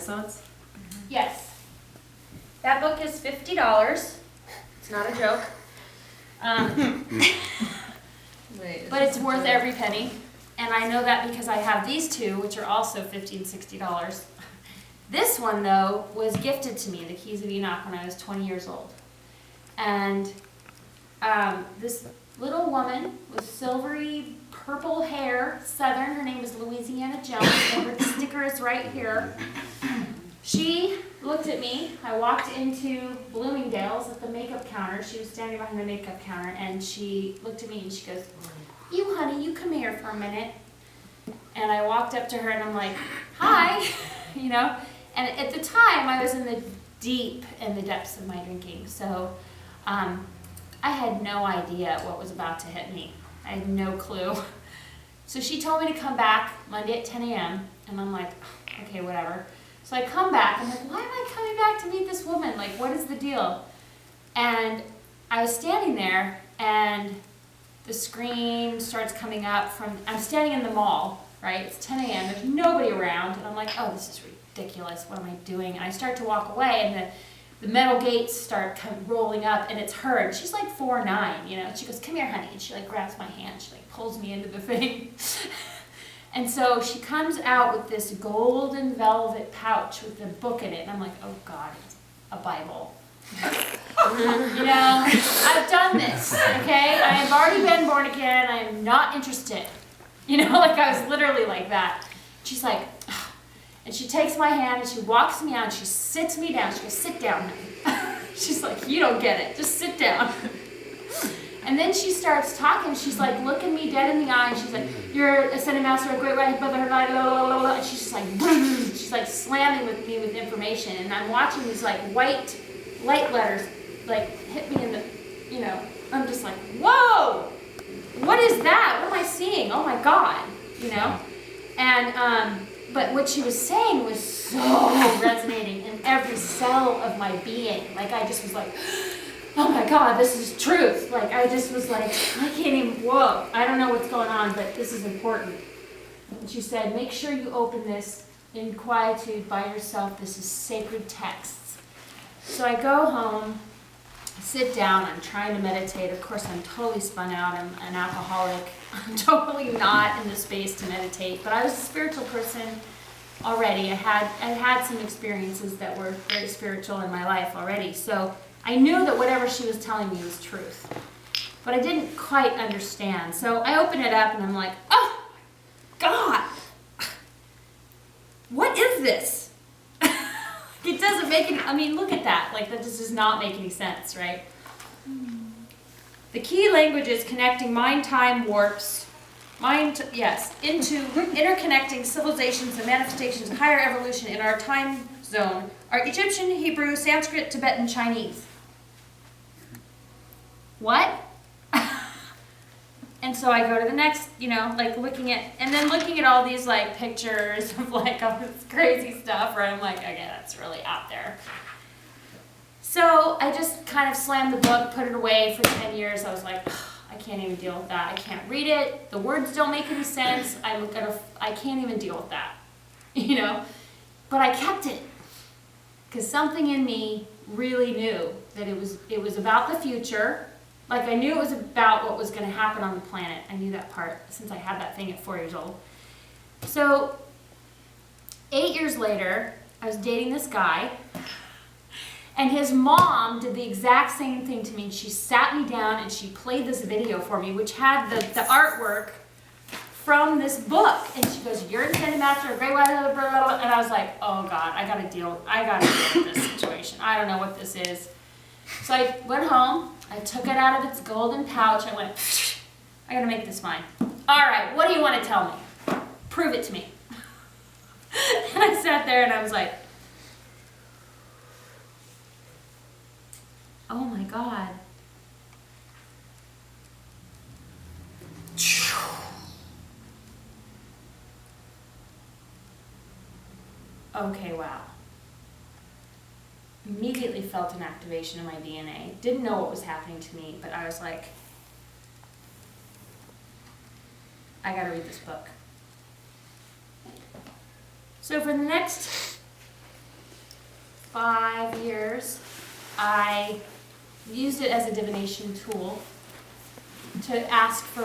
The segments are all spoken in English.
episodes? Yes. That book is $50. It's not a joke. But it's worth every penny. And I know that because I have these two, which are also $50 and $60. This one, though, was gifted to me, The Keys of Enoch, when I was 20 years old. And this little woman with silvery purple hair, Southern, her name is Louisiana Jones, and her sticker is right here. She looked at me. I walked into Bloomingdale's at the makeup counter. She was standing behind the makeup counter, and she looked at me and she goes, "You, honey, you come here for a minute." And I walked up to her and I'm like, "Hi," you know. And at the time, I was in the depths of my drinking. So I had no idea what was about to hit me. I had no clue. So she told me to come back Monday at 10 a.m. And I'm like, okay, whatever. So I come back. I'm like, why am I coming back to meet this woman? Like, what is the deal? And I was standing there, and the screen starts coming up from, I'm standing in the mall, right? It's 10 a.m. There's nobody around. And I'm like, oh, this is ridiculous. What am I doing? And I start to walk away, and the metal gates start rolling up, and it's her. And she's like 4'9", you know. She goes, "Come here, honey." And she like grabs my hand. She like pulls me into the thing. And so she comes out with this golden velvet pouch with a book in it. And I'm like, oh God, it's a Bible. You know, I've done this, okay? I have already been born again. I am not interested. You know, like I was literally like that. She's like, ugh. And she takes my hand and she walks me out and she sits me down. She goes, "Sit down, honey." She's like, "You don't get it. Just sit down." And then she starts talking. She's like looking me dead in the eye. And she's like, "You're ascended master, a great right brother." And she's just like, she's like slamming with me with information. And I'm watching these like white light letters like hit me in the, you know, I'm just like, whoa, what is that? What am I seeing? Oh my God, you know? And, but what she was saying was so resonating in every cell of my being. Like I just was like, oh my God, this is truth. Like I just was like, I can't even, whoa, I don't know what's going on, but this is important. And she said, "Make sure you open this in quietude by yourself. This is sacred texts." So I go home, sit down, I'm trying to meditate. Of course, I'm totally spun out. I'm an alcoholic. I'm totally not in the space to meditate. But I was a spiritual person already. I had some experiences that were very spiritual in my life already. So I knew that whatever she was telling me was truth. But I didn't quite understand. So I open it up and I'm like, oh, God, what is this? It doesn't make any, I mean, look at that. Like, that just does not make any sense, right? The key language is connecting mind-time warps, into interconnecting civilizations and manifestations of higher evolution in our time zone are Egyptian, Hebrew, Sanskrit, Tibetan, Chinese. What? And so I go to the next, you know, like looking at all these like pictures of like all this crazy stuff where I'm like, okay, that's really out there. So I just kind of slammed the book, put it away for 10 years. I was like, I can't even deal with that. I can't read it. The words don't make any sense. I can't even deal with that, you know? But I kept it because something in me really knew that it was about the future. Like I knew it was about what was going to happen on the planet. I knew that part since I had that thing at 4 years old. So 8 years later, I was dating this guy, and his mom did the exact same thing to me. She sat me down and she played this video for me, which had the artwork from this book. And she goes, "You're an ascended master, great white," blah, blah, blah. And I was like, oh God, I gotta deal with this situation. I don't know what this is. So I went home. I took it out of its golden pouch. I went, I gotta make this mine. All right, what do you want to tell me? Prove it to me. And I sat there and I was like, oh my God. Okay, wow. Immediately felt an activation in my DNA. Didn't know what was happening to me, but I was like, I gotta read this book. So for the next 5 years, I used it as a divination tool to ask for,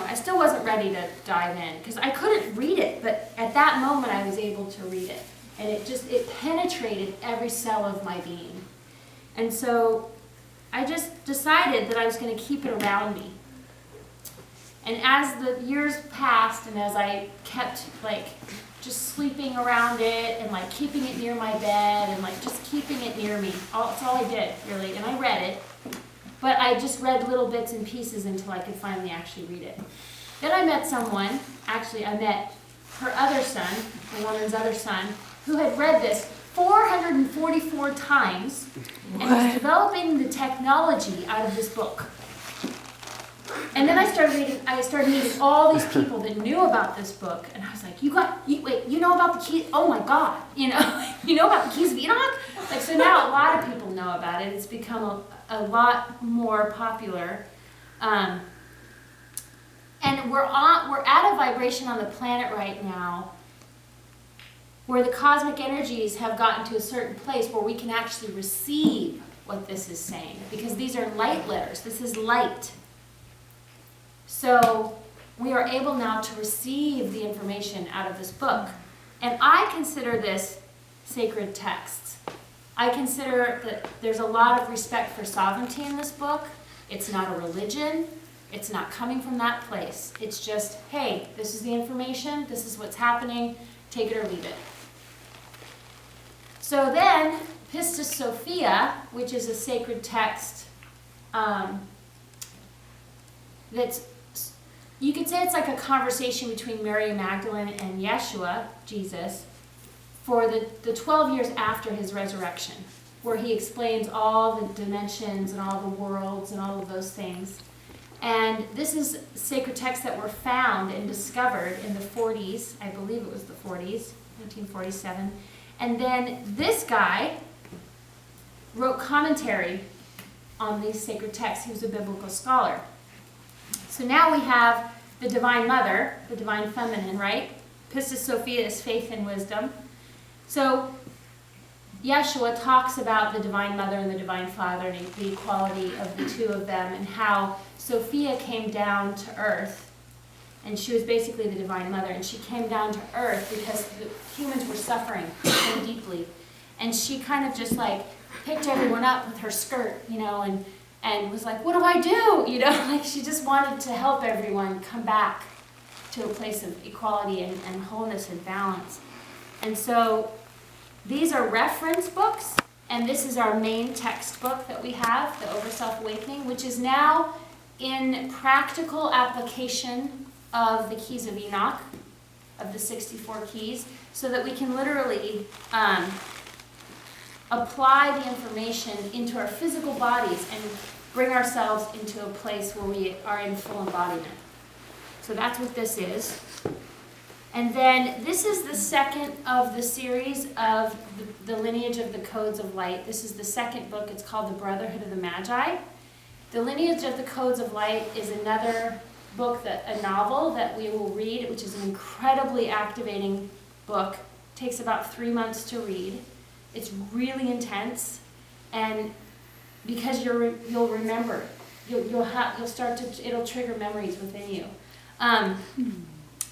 I still wasn't ready to dive in because I couldn't read it, but at that moment I was able to read it. And it penetrated every cell of my being. And so I just decided that I was going to keep it around me. And as the years passed and as I kept just sleeping around it and keeping it near my bed and just keeping it near me, that's all I did really. And I read it. But I just read little bits and pieces until I could finally actually read it. Then I met someone, actually I met her other son, the woman's other son, who had read this 444 times and was developing the technology out of this book. And then I started meeting all these people that knew about this book, and I was like, you know about the keys? Oh my God, you know about the keys of Enoch? So now a lot of people know about it. It's become a lot more popular. And we're at a vibration on the planet right now where the cosmic energies have gotten to a certain place where we can actually receive what this is saying, because these are light letters. This is light. So we are able now to receive the information out of this book. And I consider this sacred texts. I consider that there's a lot of respect for sovereignty in this book. It's not a religion. It's not coming from that place. It's just, hey, this is the information. This is what's happening. Take it or leave it. So then, Pistis Sophia, which is a sacred text that's, you could say it's like a conversation between Mary Magdalene and Yeshua, Jesus, for the 12 years after his resurrection, where he explains all the dimensions and all the worlds and all of those things. And this is sacred texts that were found and discovered in the 40s, I believe it was the 40s, 1947. And then this guy wrote commentary on these sacred texts. He was a biblical scholar. So now we have the Divine Mother, the Divine Feminine, right? Pistis Sophia is faith and wisdom. So Yeshua talks about the Divine Mother and the Divine Father and the equality of the two of them, and how Sophia came down to earth, and she was basically the Divine Mother, and she came down to earth because the humans were suffering so deeply. And she kind of just picked everyone up with her skirt, and was like, what do I do? She just wanted to help everyone come back to a place of equality and wholeness and balance. And so these are reference books, and this is our main textbook that we have, the Over Self-Awakening, which is now in practical application of the keys of Enoch, of the 64 keys, so that we can literally apply the information into our physical bodies and bring ourselves into a place where we are in full embodiment. So that's what this is. And then this is the second of the series of the lineage of the codes of light. This is the second book. It's called The Brotherhood of the Magi. The lineage of the codes of light is another book, a novel that we will read, which is an incredibly activating book. It takes about 3 months to read. It's really intense, and because you'll remember, you'll start to, it'll trigger memories within you.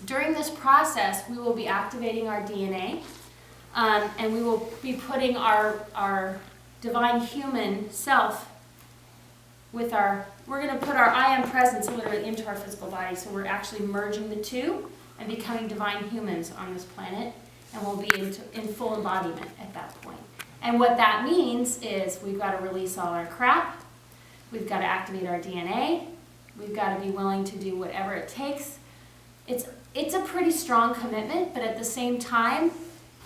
During this process, we will be activating our DNA, and we will be putting our divine human self with we're going to put our I am presence literally into our physical body. So we're actually merging the two and becoming divine humans on this planet, and we'll be in full embodiment at that point. And what that means is we've got to release all our crap, we've got to activate our DNA, we've got to be willing to do whatever it takes. It's a pretty strong commitment, but at the same time,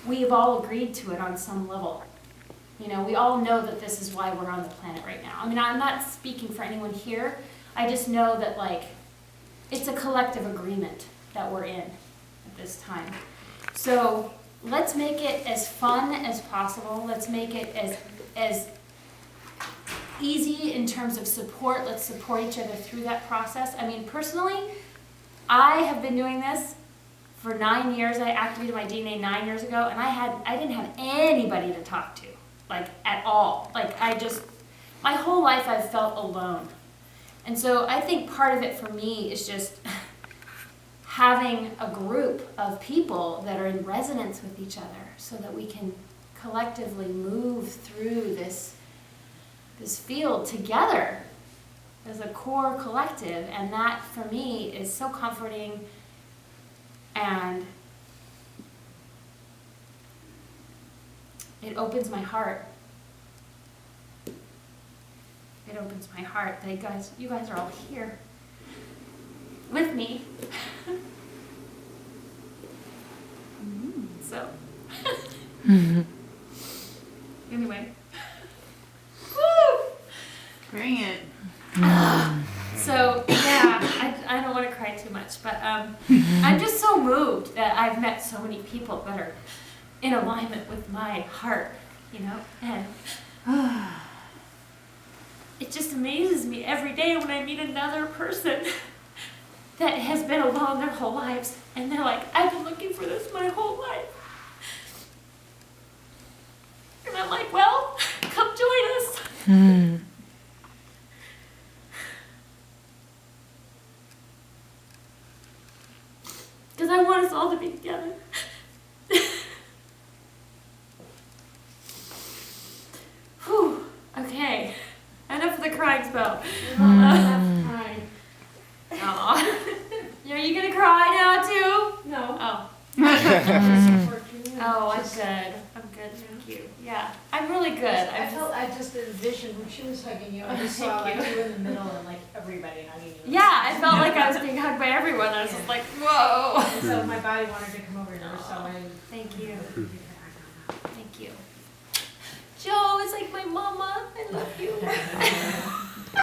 we've all agreed to it on some level. We all know that this is why we're on the planet right now. I mean, I'm not speaking for anyone here. I just know that, it's a collective agreement that we're in at this time. So let's make it as fun as possible. Let's make it as easy in terms of support. Let's support each other through that process. I mean, personally, I have been doing this for 9 years. I activated my DNA 9 years ago, and I didn't have anybody to talk to. like at all. Like my whole life I've felt alone. And so I think part of it for me is just having a group of people that are in resonance with each other so that we can collectively move through this field together as a core collective. And that for me is so comforting, and it opens my heart. It opens my heart that you guys are all here with me. So, anyway. Woo! Bring it. So, yeah, I don't want to cry too much, but I'm just so moved that I've met so many people that are in alignment with my heart, you know, and it just amazes me every day when I meet another person that has been alone their whole lives, and they're like, I've been looking for this my whole life. And I'm like, well, come join us. Because I want us all to be together. Whew. Okay. Enough of the crying spell. Enough crying. Aw. Are you gonna cry now too? No. Oh. Support you. Oh, I'm good. I'm good. Thank you. Yeah, I'm really good. I just envisioned when she was hugging you, I just saw like you in the middle and like everybody hugging you. Yeah, I felt like I was being hugged by everyone. I was just like, whoa. And so my body wanted to come over to her, so I. Thank you. Thank you. Joe is like my mama. I love you.